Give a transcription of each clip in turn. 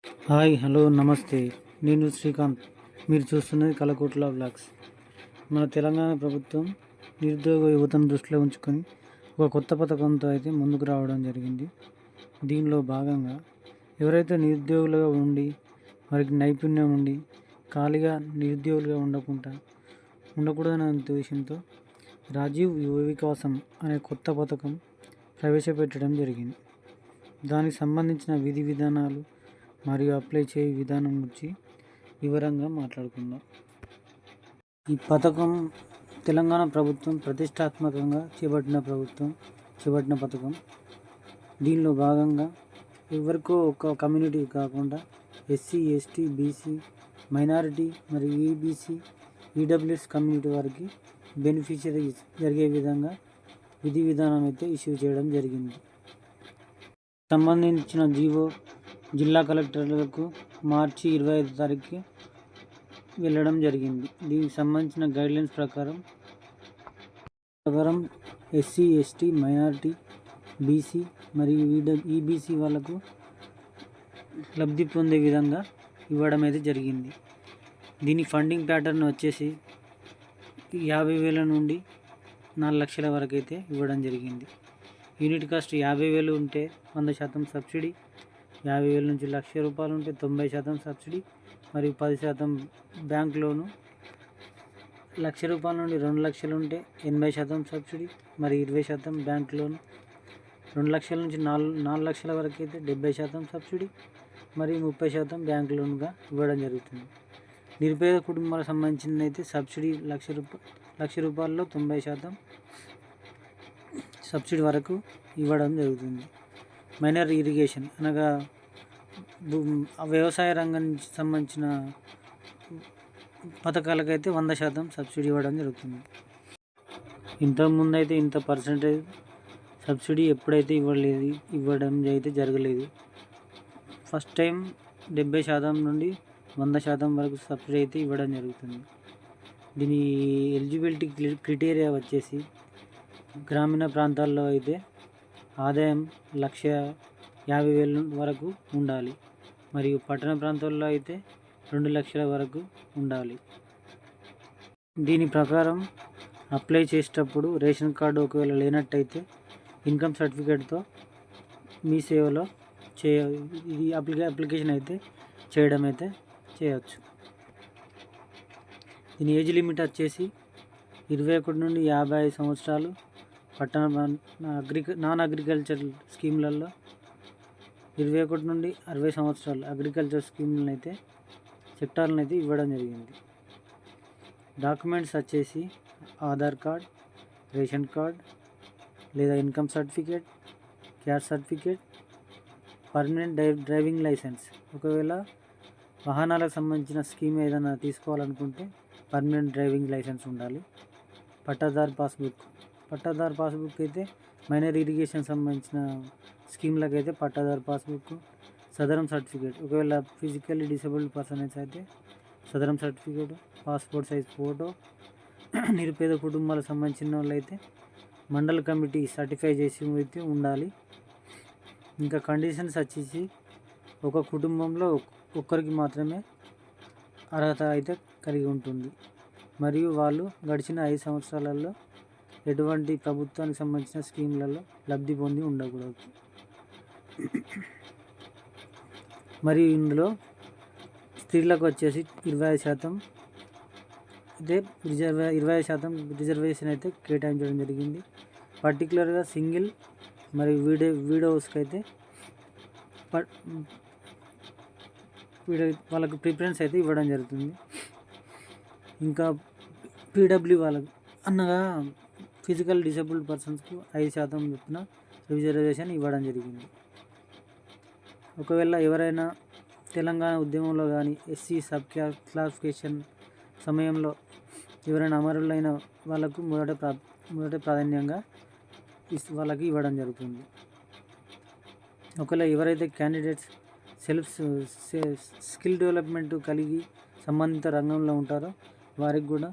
Hi hello నమస్తే. నేను శ్రీకాంత్. మీరు చూస్తున్నది కలకోట్ల వ్లాగ్స్. మన తెలంగాణ ప్రభుత్వం నిరుద్యోగ యువతను దృష్టిలో ఉంచుకొని ఒక కొత్త పథకంతో అయితే ముందుకు రావడం జరిగింది. దీనిలో భాగంగా ఎవరైతే నిరుద్యోగులుగా ఉండి వారికి నైపుణ్యం ఉండి ఖాళీగా నిరుద్యోగులుగా ఉండకూడదనే ఉద్దేశంతో రాజీవ్ యువ వికాసం అనే కొత్త పథకం ప్రవేశపెట్టడం జరిగింది. దానికి సంబంధించిన విధి విధానాలు మరియు అప్లై చేయ విధానం గురించి వివరంగా మాట్లాడుకుందాం. ఈ పథకం తెలంగాణ ప్రభుత్వం ప్రతిష్టాత్మకంగా చేపట్టిన పథకం. దీనిలో భాగంగా ఎవరికో ఒక కమ్యూనిటీ కాకుండా ఎస్సీ, ఎస్టీ, బీసీ, మైనారిటీ మరియు ఈబీసీ, ఈడబ్ల్యూఎస్ కమ్యూనిటీ వారికి బెనిఫిషియరీ జరిగే విధంగా విధి విధానం అయితే ఇష్యూ చేయడం జరిగింది. సంబంధించిన జీవో జిల్లా కలెక్టర్లకు మార్చి 25 తారీఖుకి వెళ్ళడం జరిగింది. దీనికి సంబంధించిన గైడ్లైన్స్ ప్రకారం ఎస్సీ, ఎస్టీ, మైనారిటీ, బీసీ మరియు ఈబీసీ వాళ్ళకు లబ్ధి పొందే విధంగా ఇవ్వడం అయితే జరిగింది. దీని ఫండింగ్ ప్యాటర్న్ వచ్చేసి 50,000 నుండి 4 లక్షల వరకు అయితే ఇవ్వడం జరిగింది. యూనిట్ కాస్ట్ 50,000 ఉంటే 100% సబ్సిడీ, 50,000 నుంచి ₹1,00,000 ఉంటే 90% సబ్సిడీ మరియు 10% బ్యాంక్ లోను, ₹1,00,000 నుండి 2 లక్షలు ఉంటే 80% సబ్సిడీ మరియు 20% బ్యాంక్ లోను, 2 లక్షల నుంచి 4 లక్షల వరకు అయితే 70% సబ్సిడీ మరియు 30% బ్యాంక్ లోన్గా ఇవ్వడం జరుగుతుంది. నిరుపేద కుటుంబాలకు సంబంధించింది అయితే సబ్సిడీ ₹1,00,000లో 90% సబ్సిడీ వరకు ఇవ్వడం జరుగుతుంది. మైనర్ ఇరిగేషన్ అనగా వ్యవసాయ రంగానికి సంబంధించిన పథకాలకైతే 100% సబ్సిడీ ఇవ్వడం జరుగుతుంది. ఇంతకుముందు అయితే ఇంత పర్సెంటేజ్ సబ్సిడీ ఎప్పుడైతే ఇవ్వడం అయితే జరగలేదు. ఫస్ట్ టైం 70% నుండి 100% వరకు సబ్సిడీ అయితే ఇవ్వడం జరుగుతుంది. దీని ఎలిజిబిలిటీ క్రైటీరియా వచ్చేసి గ్రామీణ ప్రాంతాల్లో అయితే ఆదాయం 1,50,000 వరకు ఉండాలి మరియు పట్టణ ప్రాంతాల్లో అయితే 2 లక్షల వరకు ఉండాలి. దీని ప్రకారం అప్లై చేసేటప్పుడు రేషన్ కార్డు ఒకవేళ లేనట్టయితే ఇన్కమ్ సర్టిఫికేట్తో మీ సేవలో ఇది అప్లికేషన్ అయితే చేయడం అయితే చేయవచ్చు. దీని ఏజ్ లిమిట్ వచ్చేసి 21 నుండి 55 సంవత్సరాలు. పట్టణ నాన్ అగ్రికల్చర్ స్కీమ్లలో 21 నుండి 60 సంవత్సరాలు అగ్రికల్చర్ స్కీమ్లను అయితే సెక్టార్లను అయితే ఇవ్వడం జరిగింది. డాక్యుమెంట్స్ వచ్చేసి ఆధార్ కార్డ్, రేషన్ కార్డ్ లేదా income certificate, caste certificate, permanent driving licence. ఒకవేళ వాహనాలకు సంబంధించిన స్కీమ్ ఏదైనా తీసుకోవాలనుకుంటే పర్మనెంట్ డ్రైవింగ్ లైసెన్స్ ఉండాలి. పట్టాదారు పాస్బుక్ అయితే మైనర్ ఇరిగేషన్ సంబంధించిన స్కీమ్లకు అయితే పట్టాదారు పాస్బుక్, సదరం సర్టిఫికేట్. ఒకవేళ ఫిజికల్లీ డిసేబుల్డ్ పర్సన్స్ అయితే సదరం సర్టిఫికేట్, పాస్పోర్ట్ సైజ్ ఫోటో. నిరుపేద కుటుంబాలకు సంబంధించిన వాళ్ళు అయితే మండల కమిటీ సర్టిఫై చేసి అయితే ఉండాలి. ఇంకా కండిషన్స్ వచ్చేసి ఒక కుటుంబంలో ఒక్కరికి మాత్రమే అర్హత అయితే కలిగి ఉంటుంది మరియు వాళ్ళు గడిచిన 5 సంవత్సరాలలో ఎటువంటి ప్రభుత్వానికి సంబంధించిన స్కీమ్లలో లబ్ధి పొంది ఉండకూడదు. మరియు ఇందులో స్త్రీలకు వచ్చేసి 25% అయితే 25% రిజర్వేషన్ అయితే కేటాయించడం జరిగింది. పర్టికులర్గా సింగిల్ మరియు వీడోస్కి అయితే వాళ్ళకు ప్రిఫరెన్స్ అయితే ఇవ్వడం జరుగుతుంది. ఇంకా పీడబ్ల్యూ వాళ్ళకు అనగా ఫిజికల్ డిసేబుల్డ్ పర్సన్స్కు 5% చొప్పున రిజర్వేషన్ ఇవ్వడం జరిగింది. ఒకవేళ ఎవరైనా తెలంగాణ ఉద్యమంలో కానీ ఎస్సీ సబ్ క్లాసిఫికేషన్ సమయంలో ఎవరైనా అమరులైన వాళ్ళకు మొదట ప్రాధాన్యంగా వాళ్ళకి ఇవ్వడం జరుగుతుంది. ఒకవేళ ఎవరైతే క్యాండిడేట్స్ స్కిల్ డెవలప్మెంట్ కలిగి సంబంధిత రంగంలో ఉంటారో వారికి కూడా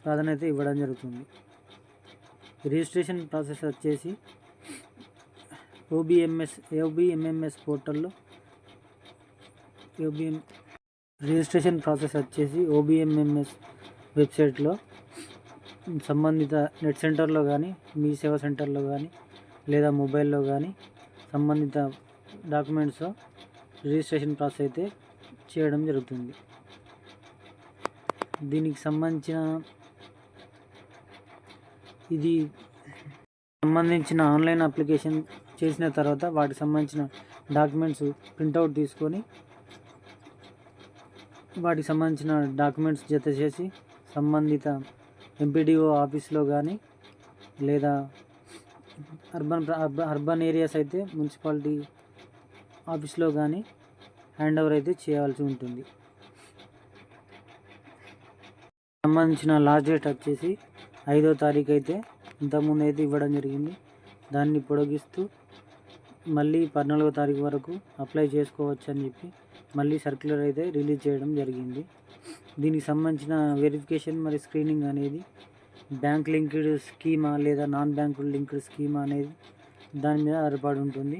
ప్రాధాన్యత ఇవ్వడం జరుగుతుంది. రిజిస్ట్రేషన్ ప్రాసెస్ వచ్చేసి ఓబీఎంఎంఎస్ పోర్టల్లో ఓబిఎం రిజిస్ట్రేషన్ ప్రాసెస్ వచ్చేసి ఓబిఎంఎంఎస్ వెబ్సైట్లో సంబంధిత నెట్ సెంటర్లో కానీ మీ సేవా సెంటర్లో కానీ లేదా మొబైల్లో కానీ సంబంధిత డాక్యుమెంట్స్తో రిజిస్ట్రేషన్ ప్రాసెస్ అయితే చేయడం జరుగుతుంది. దీనికి సంబంధించిన ఆన్లైన్ అప్లికేషన్ చేసిన తర్వాత వాటికి సంబంధించిన డాక్యుమెంట్స్ ప్రింట్అవుట్ తీసుకొని వాటికి సంబంధించిన డాక్యుమెంట్స్ జత చేసి సంబంధిత ఎంపీడీఓ ఆఫీస్లో కానీ లేదా అర్బన్ ఏరియాస్ అయితే మున్సిపాలిటీ ఆఫీస్లో కానీ హ్యాండ్ ఓవర్ అయితే చేయాల్సి ఉంటుంది. సంబంధించిన లాస్ట్ డేట్ వచ్చేసి 5వ తారీఖు అయితే ఇంతకుముందు అయితే ఇవ్వడం జరిగింది. దాన్ని పొడిగిస్తూ మళ్ళీ 14వ తారీఖు వరకు అప్లై చేసుకోవచ్చు అని చెప్పి మళ్ళీ సర్క్యులర్ అయితే రిలీజ్ చేయడం జరిగింది. దీనికి సంబంధించిన వెరిఫికేషన్ మరియు స్క్రీనింగ్ అనేది బ్యాంక్ లింక్డ్ స్కీమా లేదా నాన్ బ్యాంక్ లింక్డ్ స్కీమా అనేది దాని మీద ఆధారపడి ఉంటుంది.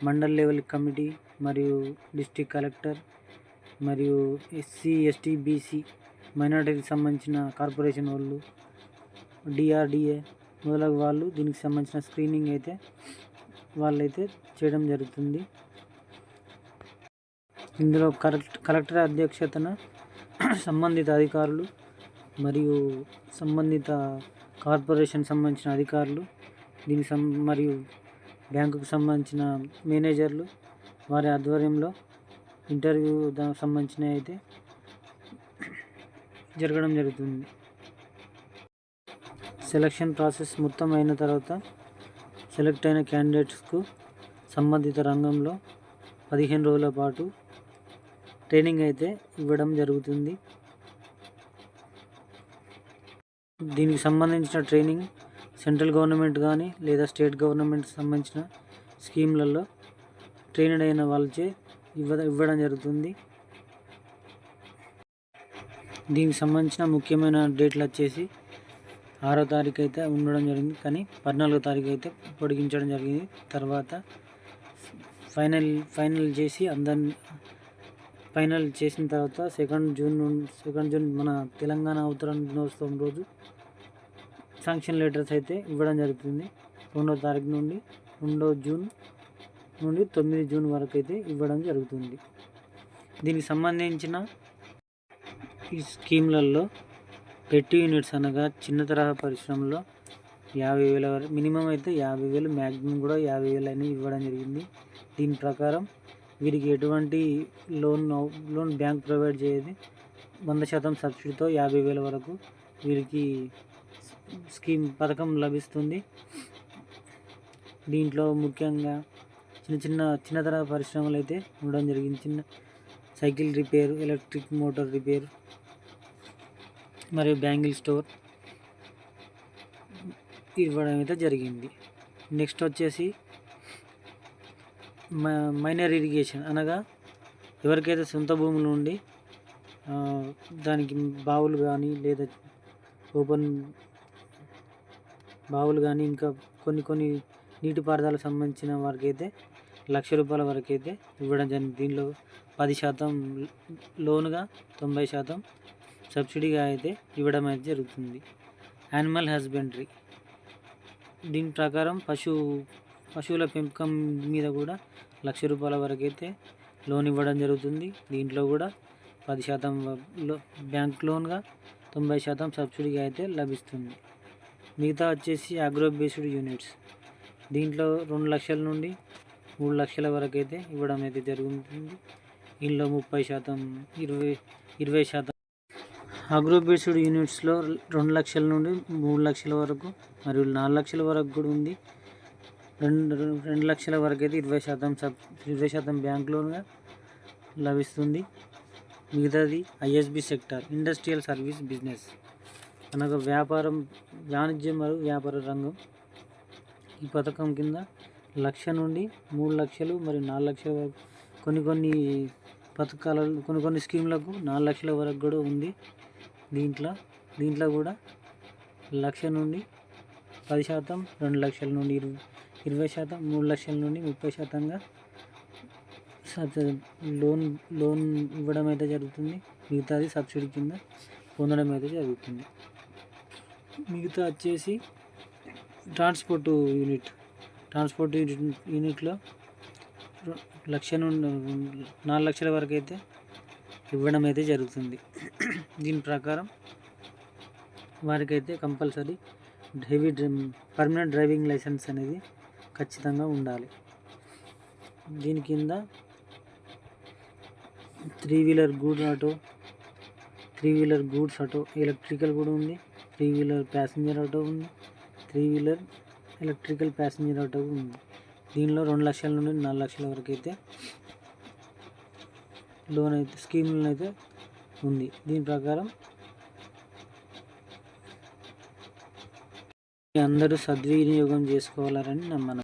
మండల్ లెవెల్ కమిటీ మరియు డిస్ట్రిక్ట్ కలెక్టర్ మరియు ఎస్సీ ఎస్టీ బీసీ మైనారిటీకి సంబంధించిన కార్పొరేషన్ వాళ్ళు, డిఆర్డిఏ మొదలగు వాళ్ళు దీనికి సంబంధించిన స్క్రీనింగ్ అయితే వాళ్ళైతే చేయడం జరుగుతుంది. ఇందులో కలెక్టర్ అధ్యక్షతన సంబంధిత అధికారులు మరియు సంబంధిత కార్పొరేషన్ సంబంధించిన అధికారులు మరియు బ్యాంకుకు సంబంధించిన మేనేజర్లు వారి ఆధ్వర్యంలో ఇంటర్వ్యూ దానికి సంబంధించిన అయితే జరగడం జరుగుతుంది. సెలక్షన్ ప్రాసెస్ మొత్తం అయిన తర్వాత సెలెక్ట్ అయిన క్యాండిడేట్స్కు సంబంధిత రంగంలో 15 రోజుల పాటు ట్రైనింగ్ అయితే ఇవ్వడం జరుగుతుంది. దీనికి సంబంధించిన ట్రైనింగ్ సెంట్రల్ గవర్నమెంట్ కానీ లేదా స్టేట్ గవర్నమెంట్ సంబంధించిన స్కీమ్లలో ట్రైనడ్ అయిన వాళ్ళచే ఇవ్వడం జరుగుతుంది. దీనికి సంబంధించిన ముఖ్యమైన డేట్లు వచ్చేసి 6వ తారీఖు అయితే ఉండడం జరిగింది, కానీ 14వ తారీఖు అయితే పొడిగించడం జరిగింది. తర్వాత ఫైనల్ చేసి ఫైనల్ చేసిన తర్వాత 2 జూన్ మన తెలంగాణ అవతరణ దినోత్సవం రోజు శాంక్షన్ లెటర్స్ అయితే ఇవ్వడం జరుగుతుంది. 2వ తారీఖు నుండి 2 జూన్ నుండి 9 జూన్ వరకు అయితే ఇవ్వడం జరుగుతుంది. దీనికి సంబంధించిన ఈ స్కీమ్లలో పెట్టి యూనిట్స్ అనగా చిన్న తరహా పరిశ్రమలో 50,000 వరకు మినిమం అయితే 50,000, మ్యాక్సిమం కూడా 50,000 అని ఇవ్వడం జరిగింది. దీని ప్రకారం వీరికి ఎటువంటి లోన్ బ్యాంక్ ప్రొవైడ్ చేయదు. 100% సబ్సిడీతో 50,000 వరకు వీరికి పథకం లభిస్తుంది. దీంట్లో ముఖ్యంగా చిన్న తరహా పరిశ్రమలు అయితే ఉండడం జరిగింది. చిన్న cycle repair, electric motor repair మరియు బ్యాంగిల్ స్టోర్ ఇవ్వడం అయితే జరిగింది. నెక్స్ట్ వచ్చేసి మైనర్ ఇరిగేషన్ అనగా ఎవరికైతే సొంత భూములు ఉండి దానికి బావులు కానీ లేదా ఓపెన్ బావులు కానీ ఇంకా కొన్ని నీటిపారుదలకు సంబంధించిన వారికి అయితే ₹1,00,000 వరకు అయితే ఇవ్వడం జరిగింది. దీనిలో 10% లోనుగా 90% సబ్సిడీగా అయితే ఇవ్వడం అయితే జరుగుతుంది. యానిమల్ హస్బెండరీ దీని ప్రకారం పశువుల పెంపకం మీద కూడా ₹1,00,000 వరకు అయితే లోన్ ఇవ్వడం జరుగుతుంది. దీంట్లో కూడా 10% బ్యాంక్ లోన్గా 90% సబ్సిడీగా అయితే లభిస్తుంది. మిగతా వచ్చేసి అగ్రో బేస్డ్ యూనిట్స్ దీంట్లో 2 లక్షల నుండి 3 లక్షల వరకు అయితే ఇవ్వడం అయితే జరుగుతుంది. ఇందులో 30%, 20% అగ్రో బేస్డ్ యూనిట్స్లో 2 లక్షల నుండి 3 లక్షల వరకు మరియు 4 లక్షల వరకు కూడా ఉంది. 2 లక్షల వరకు అయితే 20% బ్యాంక్ లోన్గా లభిస్తుంది. మిగతాది ISB sector, industrial service business అనగా వాణిజ్యం మరియు వ్యాపార రంగం. ఈ పథకం కింద 1,00,000 నుండి 3 లక్షలు మరియు 4 లక్షల వరకు కొన్ని పథకాలలో కొన్ని స్కీమ్లకు 4 లక్షల వరకు కూడా ఉంది. దీంట్లో కూడా 1,00,000 నుండి 10%, 2 లక్షల నుండి 20%, 3 లక్షల నుండి 30%గా లోన్ లోన్ ఇవ్వడం అయితే జరుగుతుంది, మిగతాది సబ్సిడీ కింద పొందడం అయితే జరుగుతుంది. మిగతా వచ్చేసి ట్రాన్స్పోర్ట్ యూనిట్లో 1,00,000 నుండి 4 లక్షల వరకు అయితే ఇవ్వడం అయితే జరుగుతుంది. దీని ప్రకారం వారికైతే కంపల్సరీ పర్మనెంట్ డ్రైవింగ్ లైసెన్స్ అనేది ఖచ్చితంగా ఉండాలి. దీని కింద 3-వీలర్ గూడ్స్ ఆటో ఎలక్ట్రికల్ కూడా ఉంది, 3-వీలర్ ప్యాసింజర్ ఆటో ఉంది, 3-వీలర్ ఎలక్ట్రికల్ ప్యాసింజర్ ఆటో ఉంది. దీనిలో 2 లక్షల నుండి 4 లక్షల వరకు అయితే లోన్ అయితే స్కీమ్లు అయితే ఉంది. దీని ప్రకారం అందరూ సద్వినియోగం చేసుకోవాలని మనం